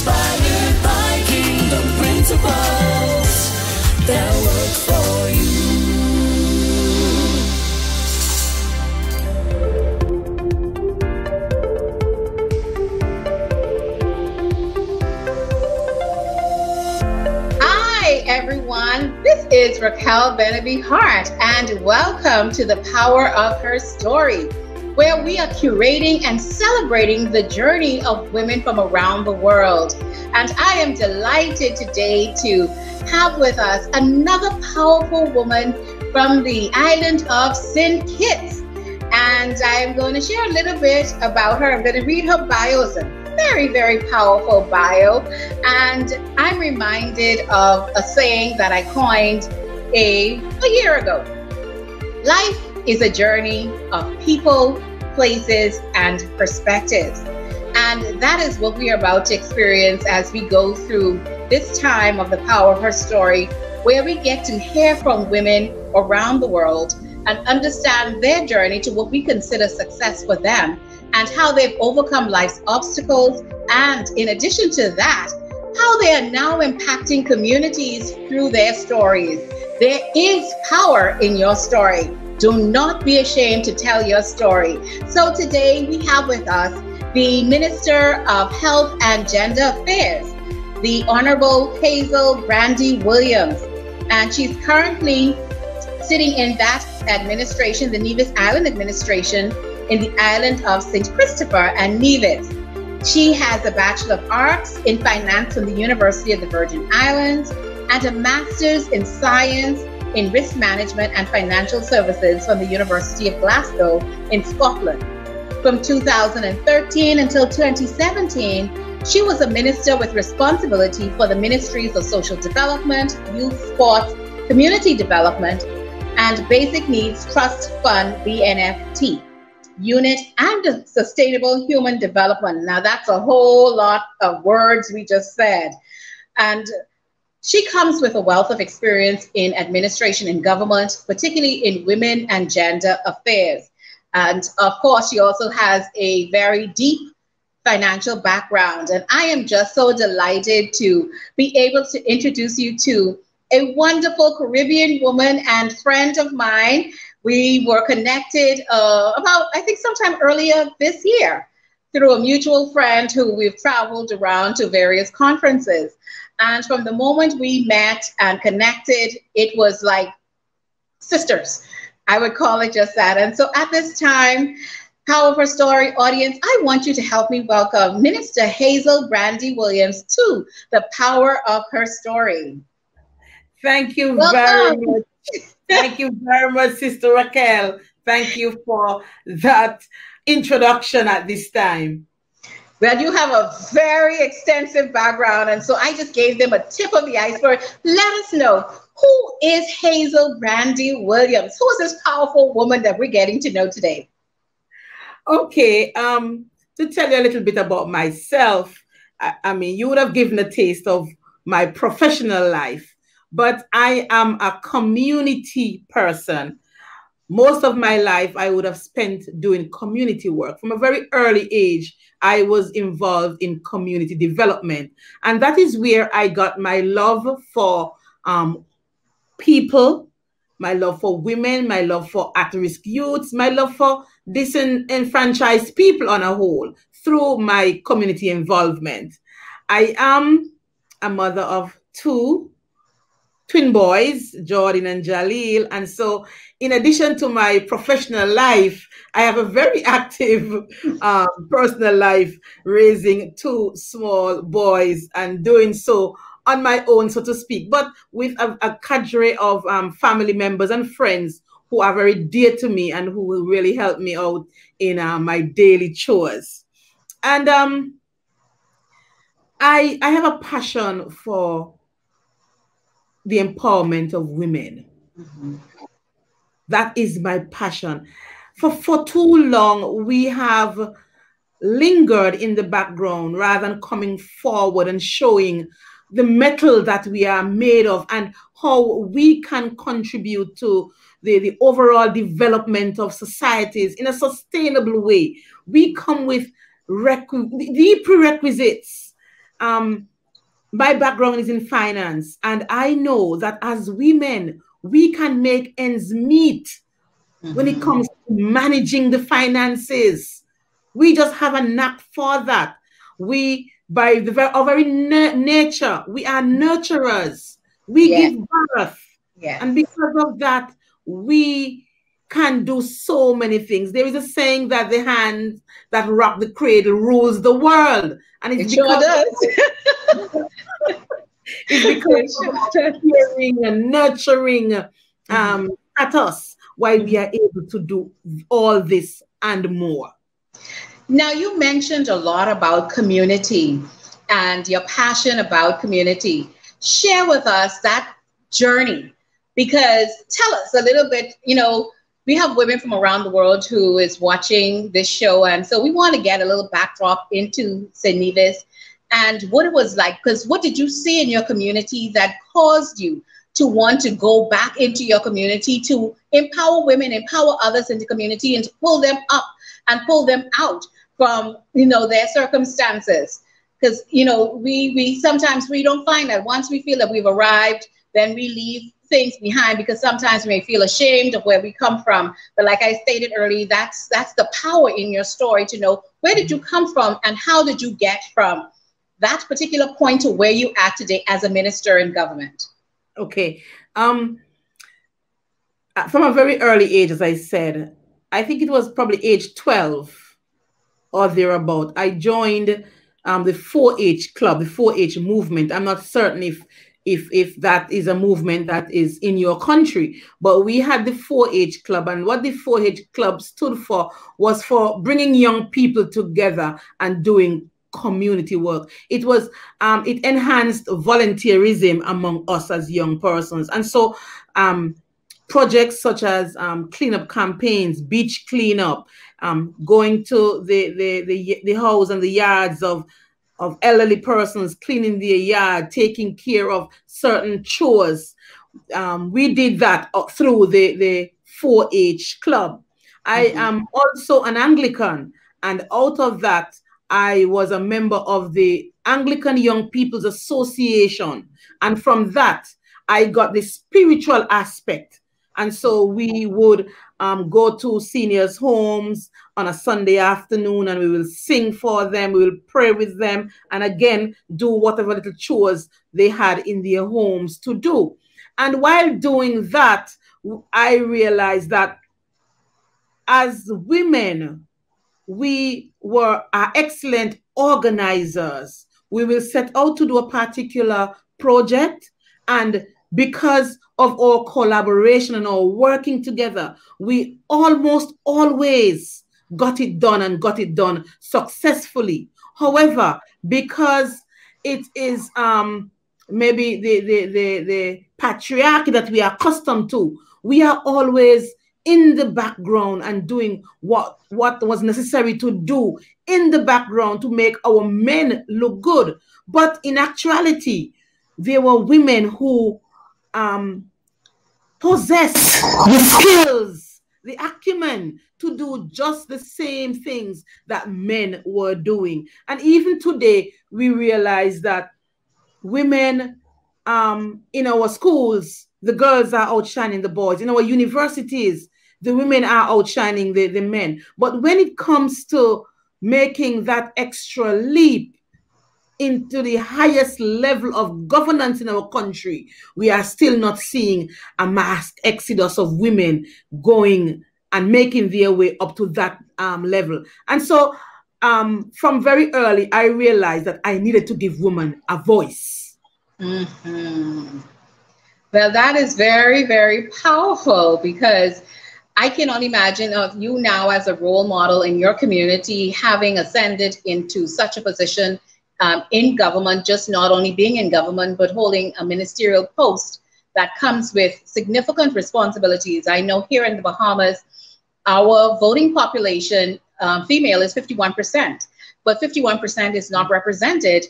inspired by kingdom principles that work for you. Hi everyone, this is Raquel Beneby Hart, and welcome to the Power of Her Story, where we are curating and celebrating the journey of women from around the world. And I am delighted today to have with us another powerful woman from the island of St. Kitts. And I'm going to share a little bit about her. I'm going to read her bio. It's a very, very powerful bio. And I'm reminded of a saying that I coined a year ago. Life is a journey of people, places, and perspectives. And that is what we are about to experience as we go through this time of the Power of Her Story, where we get to hear from women around the world and understand their journey to what we consider success for them and how they've overcome life's obstacles. And in addition to that, how they are now impacting communities through their stories. There is power in your story. Do not be ashamed to tell your story. So today we have with us the Minister of Health and Gender Affairs, the Honorable Hazel Brandy-Williams. And she's currently sitting in that administration, the Nevis Island administration, in the island of St. Christopher and Nevis. She has a Bachelor of Arts in Finance from the University of the Virgin Islands and a Master's in Science in Risk Management and Financial Services from the University of Glasgow in Scotland. From 2013 until 2017, she was a minister with responsibility for the Ministries of Social Development, Youth, Sports, Community Development, and Basic Needs Trust Fund BNFT unit and Sustainable Human Development. Now that's a whole lot of words we just said. And she comes with a wealth of experience in administration and government, particularly in women and gender affairs. And of course, she also has a very deep financial background. And I am just so delighted to be able to introduce you to a wonderful Caribbean woman and friend of mine. We were connected about, I think, sometime earlier this year through a mutual friend who we've traveled around to various conferences. And from the moment we met and connected, it was like sisters. I would call it just that. And so at this time, Power of Her Story audience, I want you to help me welcome Minister Hazel Brandy-Williams to the Power of Her Story. Thank you very much. Thank you very much, Sister Raquel. Thank you for that introduction at this time. Well, you have a very extensive background, and so I just gave them a tip of the iceberg. Let us know, who is Hazel Brandy-Williams? Who is this powerful woman that we're getting to know today? Okay, to tell you a little bit about myself, I mean, you would have given a taste of my professional life, but I am a community person. Most of my life, I would have spent doing community work. From a very early age, I was involved in community development. And that is where I got my love for people, my love for women, my love for at-risk youths, my love for disenfranchised people on a whole through my community involvement. I am a mother of two twin boys, Jordan and Jaleel. And so in addition to my professional life, I have a very active personal life, raising two small boys and doing so on my own, so to speak, but with a cadre of family members and friends who are very dear to me and who will really help me out in my daily chores. And I have a passion for the empowerment of women. Mm-hmm. That is my passion. For too long, we have lingered in the background rather than coming forward and showing the metal that we are made of and how we can contribute to the overall development of societies in a sustainable way. We come with the prerequisites My background is in finance, and I know that as women, we can make ends meet when it comes to managing the finances. We just have a knack for that. We, by our very nature, we are nurturers. We give birth. And because of that, we can do so many things. There is a saying that the hand that rock the cradle rules the world. And it's sure does. It's because of caring and nurturing at us why we are able to do all this and more. Now, you mentioned a lot about community and your passion about community. Share with us that journey, because tell us a little bit, we have women from around the world who is watching this show. And so we want to get a little backdrop into St. Nevis and what it was like, because what did you see in your community that caused you to want to go back into your community to empower women, empower others in the community, and to pull them up and pull them out from, their circumstances? Because, we sometimes we don't find that once we feel that we've arrived, then we leave things behind, because sometimes we may feel ashamed of where we come from. But like I stated earlier, that's the power in your story, to know where did you come from and how did you get from that particular point to where you are today as a minister in government. Okay. From a very early age, as I said, I think it was probably age 12 or thereabout, I joined the 4-H club, the 4-H movement. I'm not certain if that is a movement that is in your country, but we had the 4-H club, and what the 4-H club stood for was for bringing young people together and doing community work. It was it enhanced volunteerism among us as young persons. And so projects such as cleanup campaigns, beach cleanup, going to the house and the yards of elderly persons, cleaning their yard, taking care of certain chores. We did that through the 4-H club. I am also an Anglican, and out of that, I was a member of the Anglican Young People's Association. And from that, I got the spiritual aspect. And so we would go to seniors' homes on a Sunday afternoon, and we will sing for them, we will pray with them, and again, do whatever little chores they had in their homes to do. And while doing that, I realized that as women, we are excellent organizers. We will set out to do a particular project, and because of our collaboration and our working together, we almost always got it done, and got it done successfully. However, because it is maybe the patriarchy that we are accustomed to, we are always in the background and doing what was necessary to do in the background to make our men look good. But in actuality, there were women who possessed the skills, the acumen to do just the same things that men were doing. And even today, we realize that women in our schools, the girls are outshining the boys. In our universities, the women are outshining the men. But when it comes to making that extra leap into the highest level of governance in our country, we are still not seeing a mass exodus of women going and making their way up to that level. And so from very early, I realized that I needed to give women a voice. Mm-hmm. Well, that is very, very powerful, because I can only imagine of you now as a role model in your community, having ascended into such a position in government, just not only being in government, but holding a ministerial post that comes with significant responsibilities. I know here in the Bahamas, our voting population, female, is 51%, but 51% is not represented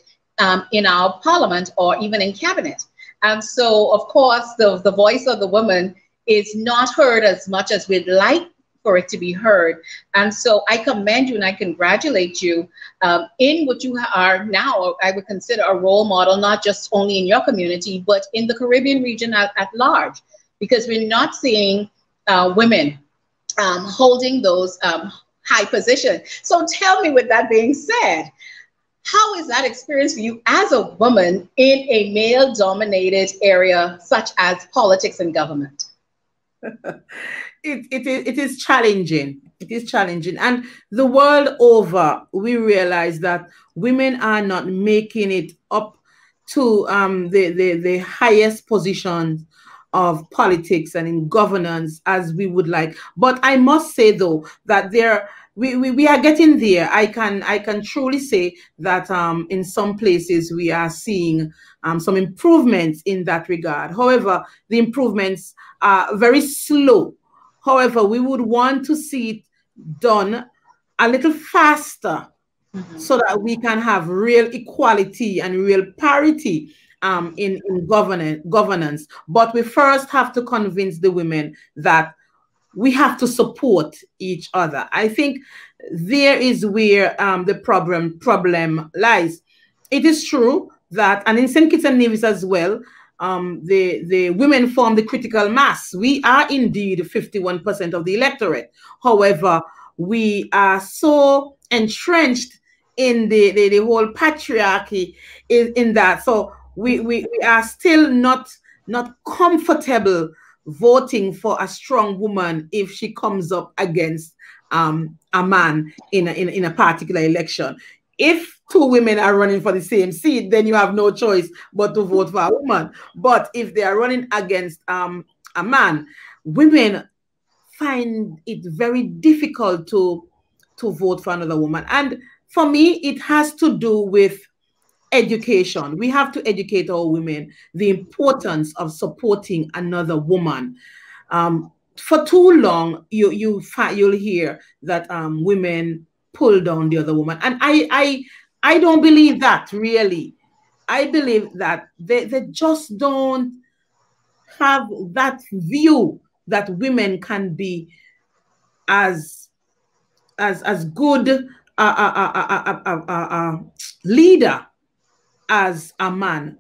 in our parliament or even in cabinet. And so, of course, the voice of the woman is not heard as much as we'd like for it to be heard. And so I commend you and I congratulate you in what you are now, I would consider a role model, not just only in your community, but in the Caribbean region at large, because we're not seeing women holding those high positions. So tell me, with that being said, how is that experience for you as a woman in a male-dominated area such as politics and government? It is challenging. It is challenging. And the world over, we realize that women are not making it up to the highest positions of politics and in governance as we would like. But I must say, though, that we are getting there. I can truly say that in some places we are seeing some improvements in that regard. However, the improvements are very slow. However, we would want to see it done a little faster, so that we can have real equality and real parity in governance. But we first have to convince the women that we have to support each other. I think there is where the problem lies. It is true that, and in St. Kitts and Nevis as well, the women form the critical mass. We are indeed 51% of the electorate. However, we are so entrenched in the whole patriarchy in that. So we are still not comfortable voting for a strong woman if she comes up against a man in a particular election. If two women are running for the same seat, then you have no choice but to vote for a woman. But if they are running against a man, women find it very difficult to vote for another woman. And for me, it has to do with education. We have to educate our women the importance of supporting another woman. For too long, you'll hear that women pull down the other woman, and I don't believe that, really. I believe that they just don't have that view that women can be as good a leader as a man.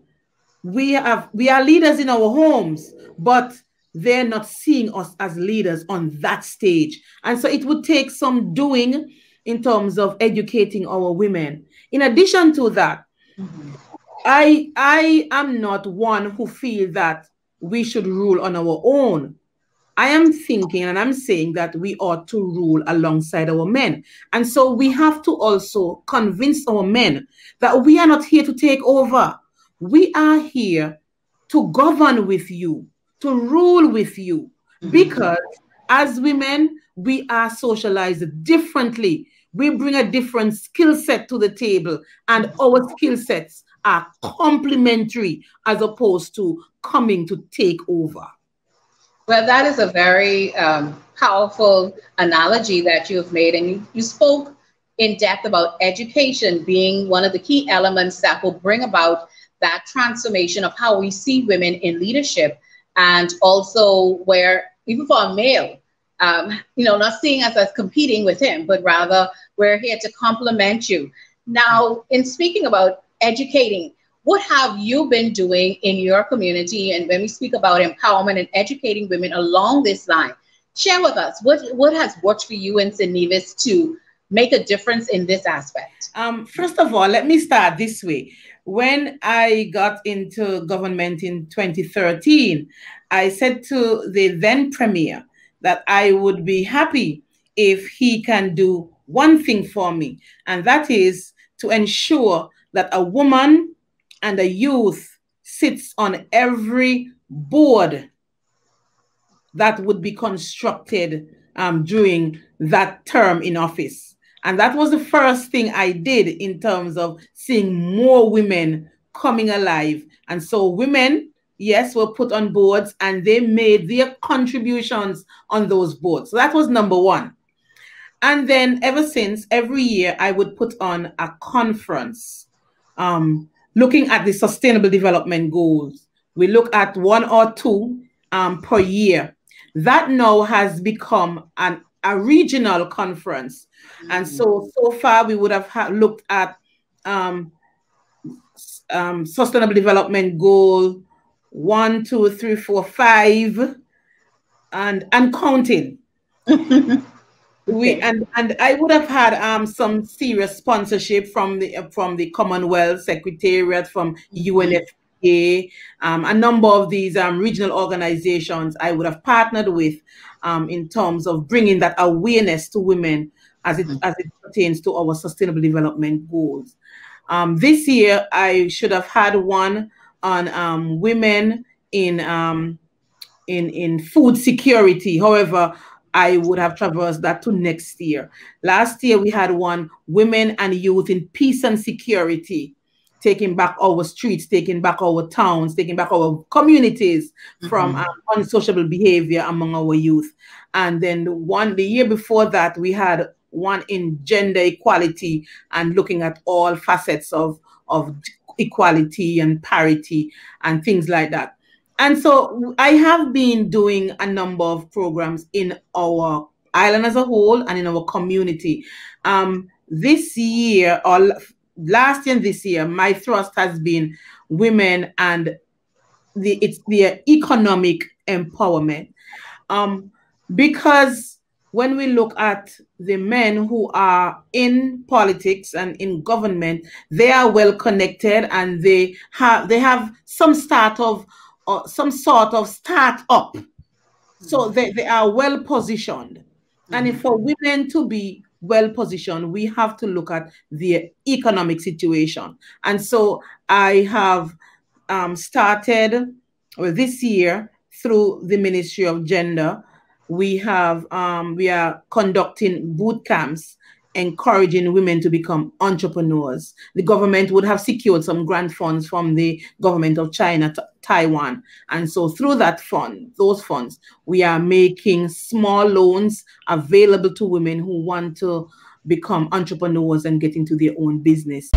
We are leaders in our homes, but they're not seeing us as leaders on that stage. And so it would take some doing in terms of educating our women. In addition to that, I am not one who feels that we should rule on our own. I am thinking and I'm saying that we ought to rule alongside our men. And so we have to also convince our men that we are not here to take over. We are here to govern with you, to rule with you, because as women, we are socialized differently. We bring a different skill set to the table, and our skill sets are complementary as opposed to coming to take over. Well, that is a very powerful analogy that you've made, and you spoke in depth about education being one of the key elements that will bring about that transformation of how we see women in leadership, and also where, even for a male, not seeing us as competing with him, but rather we're here to complement you. Now, in speaking about educating, what have you been doing in your community? And when we speak about empowerment and educating women along this line, share with us what has worked for you in St. Nevis to make a difference in this aspect. First of all, let me start this way. When I got into government in 2013, I said to the then premier that I would be happy if he can do one thing for me, and that is to ensure that a woman and a youth sits on every board that would be constructed during that term in office. And that was the first thing I did in terms of seeing more women coming alive. And so women, yes, were put on boards and they made their contributions on those boards. So that was number one. And then ever since, every year I would put on a conference looking at the Sustainable Development Goals. We look at one or two per year. That now has become a a regional conference. And so far we would have looked at Sustainable Development Goal 1, 2, 3, 4, 5, and counting. And I would have had some serious sponsorship from the Commonwealth Secretariat, from UNFPA, a number of these regional organizations I would have partnered with in terms of bringing that awareness to women as it pertains to our Sustainable Development Goals. This year I should have had one on women in food security. However, I would have traversed that to next year. Last year, we had one, women and youth in peace and security, taking back our streets, taking back our towns, taking back our communities from unsociable behavior among our youth. And then the year before that, we had one in gender equality and looking at all facets of equality and parity and things like that. And so I have been doing a number of programs in our island as a whole and in our community. This year, or last year and this year, my thrust has been women and their economic empowerment. Because when we look at the men who are in politics and in government, they are well connected and they have some sort of start-up. So they are well positioned. And for women to be well positioned, we have to look at their economic situation. And so I have started this year through the Ministry of Gender. We are conducting boot camps, encouraging women to become entrepreneurs. The government would have secured some grant funds from the government of China, Taiwan. And so through those funds, we are making small loans available to women who want to become entrepreneurs and get into their own business.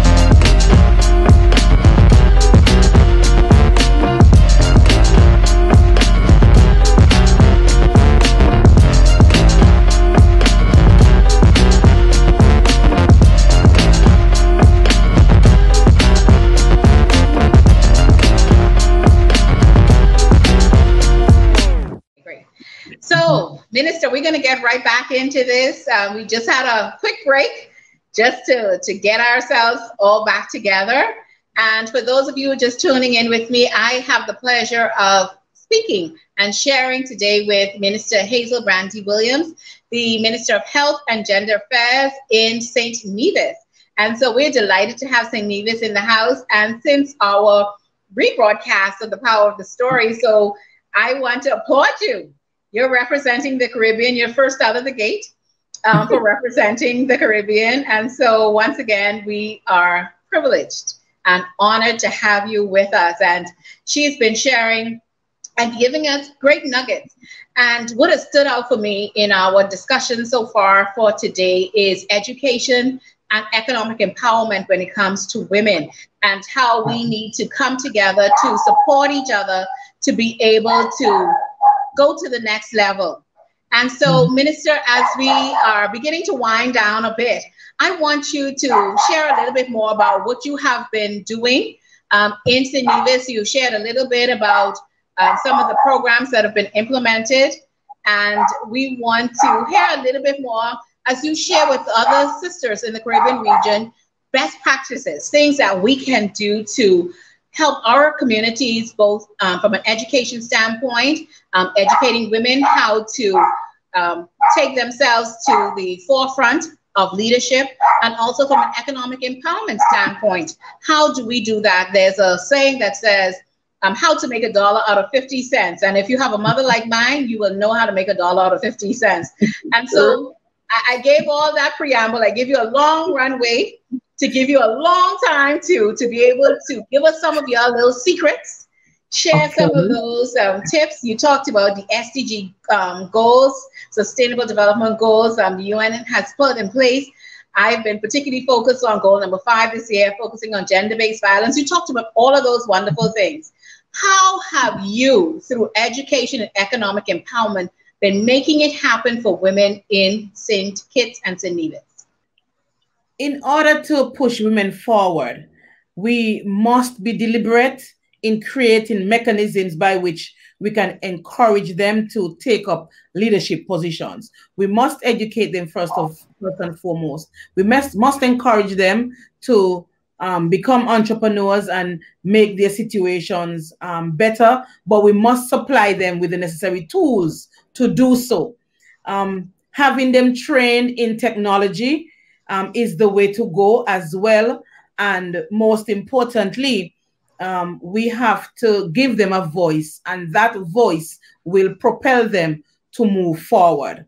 So, Minister, we're going to get right back into this. We just had a quick break just to get ourselves all back together. And for those of you just tuning in with me, I have the pleasure of speaking and sharing today with Minister Hazel Brandy-Williams, the Minister of Health and Gender Affairs in St. Nevis. And so we're delighted to have St. Nevis in the house. And since our rebroadcast of The Power of the Story, so I want to applaud you. You're representing the Caribbean. You're first out of the gate for representing the Caribbean. And so once again, we are privileged and honored to have you with us. And she's been sharing and giving us great nuggets. And what has stood out for me in our discussion so far for today is education and economic empowerment when it comes to women, and how we need to come together to support each other to be able to go to the next level. And so, Minister, as we are beginning to wind down a bit, I want you to share a little bit more about what you have been doing in St. Nevis. You shared a little bit about some of the programs that have been implemented, and we want to hear a little bit more as you share with other sisters in the Caribbean region best practices, things that we can do to help our communities, both from an education standpoint, educating women how to take themselves to the forefront of leadership, and also from an economic empowerment standpoint. How do we do that? There's a saying that says, how to make $1 out of 50 cents. And if you have a mother like mine, you will know how to make $1 out of 50 cents. And so I gave all that preamble. I give you a long runway to give you a long time to be able to give us some of your little secrets, share some of those tips. You talked about the SDG goals, Sustainable Development Goals, the UN has put in place. I've been particularly focused on goal number 5 this year, focusing on gender-based violence. You talked about all of those wonderful things. How have you, through education and economic empowerment, been making it happen for women in St. Kitts and St. Nevis? In order to push women forward, we must be deliberate in creating mechanisms by which we can encourage them to take up leadership positions. We must educate them first and foremost. We must encourage them to become entrepreneurs and make their situations better, but we must supply them with the necessary tools to do so. Having them trained in technology is the way to go as well. And most importantly, we have to give them a voice, and that voice will propel them to move forward.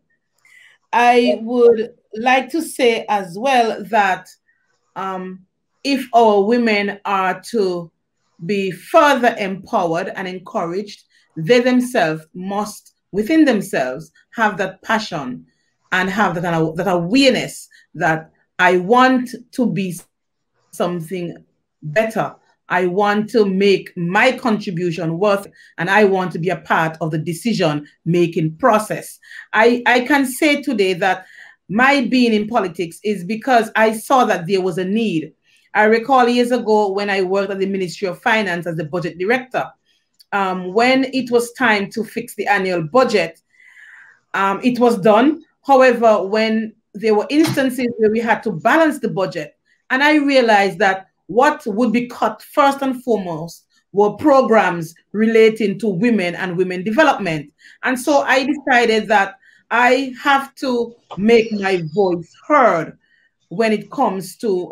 I would like to say as well that if our women are to be further empowered and encouraged, they themselves must, within themselves, have that passion and have that awareness that I want to be something better. I want to make my contribution worth, and I want to be a part of the decision-making process. I can say today that my being in politics is because I saw that there was a need. I recall years ago when I worked at the Ministry of Finance as the budget director, when it was time to fix the annual budget, it was done. However, when there were instances where we had to balance the budget, and I realized that what would be cut first and foremost were programs relating to women and women development. And so I decided that I have to make my voice heard when it comes to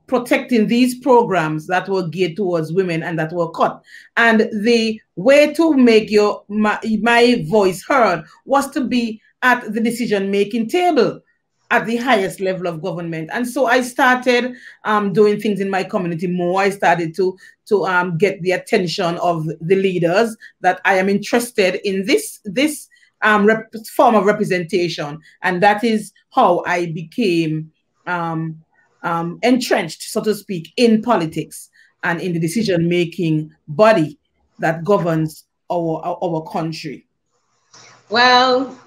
protecting these programs that were geared towards women and that were cut. And the way to make my voice heard was to be at the decision-making table at the highest level of government. And so I started doing things in my community more. I started to get the attention of the leaders that I am interested in this form of representation. And that is how I became entrenched, so to speak, in politics and in the decision-making body that governs our country. Well,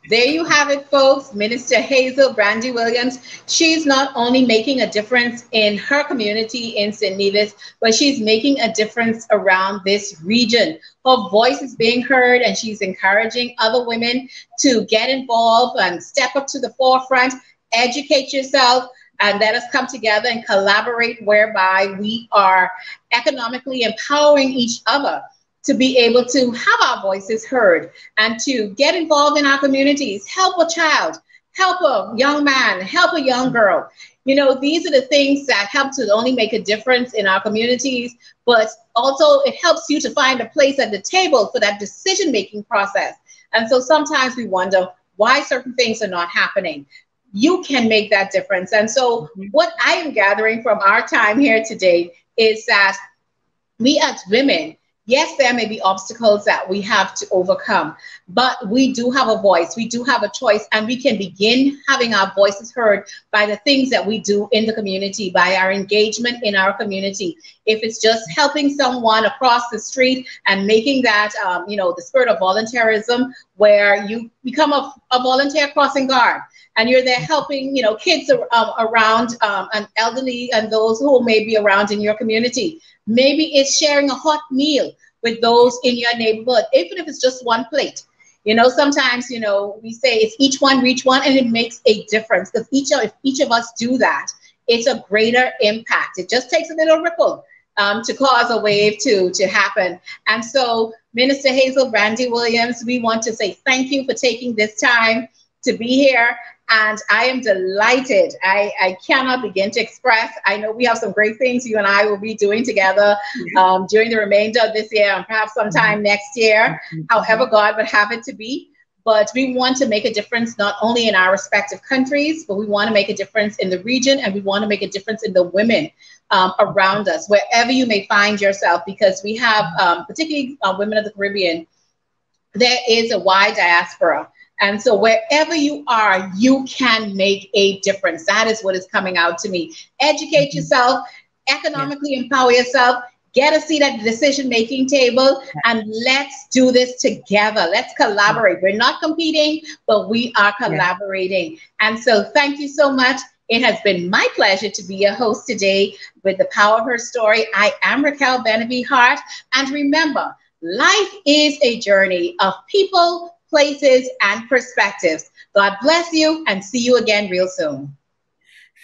there you have it, folks. Minister Hazel Brandy-Williams. She's not only making a difference in her community in St. Nevis, but she's making a difference around this region. Her voice is being heard, and she's encouraging other women to get involved and step up to the forefront, educate yourself, and let us come together and collaborate, whereby we are economically empowering each other to be able to have our voices heard and to get involved in our communities, help a child, help a young man, help a young girl. You know, these are the things that help to only make a difference in our communities, but also it helps you to find a place at the table for that decision-making process. And so sometimes we wonder why certain things are not happening. You can make that difference. And so what I am gathering from our time here today is that we as women, yes, there may be obstacles that we have to overcome, but we do have a voice, we do have a choice, and we can begin having our voices heard by the things that we do in the community, by our engagement in our community. If it's just helping someone across the street and making that, the spirit of volunteerism, where you become a volunteer crossing guard, and you're there helping, kids around and elderly and those who may be around in your community. Maybe it's sharing a hot meal with those in your neighborhood, even if it's just one plate. Sometimes, we say it's each one reach one, and it makes a difference, because if each of us do that, it's a greater impact. It just takes a little ripple to cause a wave to happen. And so, Minister Hazel Brandy-Williams, we want to say thank you for taking this time to be here. And I am delighted. I cannot begin to express. I know we have some great things you and I will be doing together during the remainder of this year and perhaps sometime next year, however God would have it to be. But we want to make a difference not only in our respective countries, but we want to make a difference in the region, and we want to make a difference in the women around us, wherever you may find yourself, because we have, particularly women of the Caribbean, there is a wide diaspora. And so wherever you are, you can make a difference. That is what is coming out to me. Educate yourself, economically empower yourself, get a seat at the decision-making table, and let's do this together. Let's collaborate. We're not competing, but we are collaborating. And so thank you so much. It has been my pleasure to be your host today with The Power of Her Story. I am Raquel Brandy-Williams. And remember, life is a journey of people, places, and perspectives. God bless you, and see you again real soon.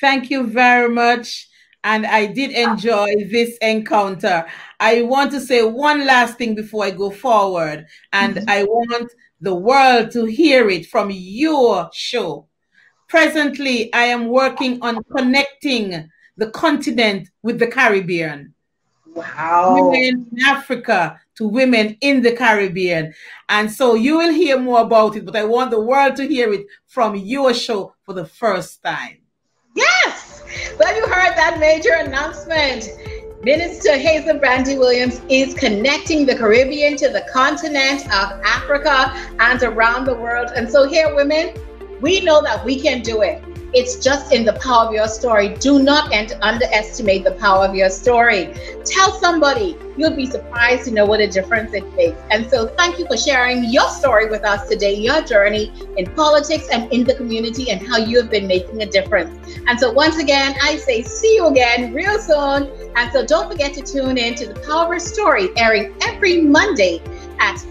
Thank you very much. And I did enjoy this encounter. I want to say one last thing before I go forward. And I want the world to hear it from your show. Presently, I am working on connecting the continent with the Caribbean. Wow. Women in Africa to women in the Caribbean. And so you will hear more about it, but I want the world to hear it from your show for the first time. Yes! Well, you heard that major announcement. Minister Hazel Brandy-Williams is connecting the Caribbean to the continent of Africa and around the world. And so here, women, we know that we can do it. It's just in the power of your story. Do not underestimate the power of your story. Tell somebody. You'll be surprised to know what a difference it makes. And so thank you for sharing your story with us today, your journey in politics and in the community and how you have been making a difference. And so once again, I say see you again real soon. And so don't forget to tune in to The Power of Her Story, airing every Monday at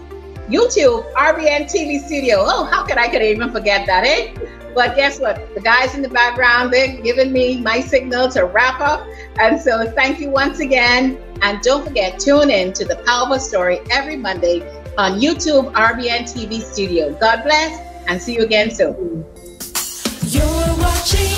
YouTube, RBNTV Studio. Oh, how could I even forget that, eh? But guess what? The guys in the background, they're giving me my signal to wrap up. And so thank you once again. And don't forget, tune in to The Power of a Story every Monday on YouTube, RBNTV Studio. God bless, and see you again soon. You're watching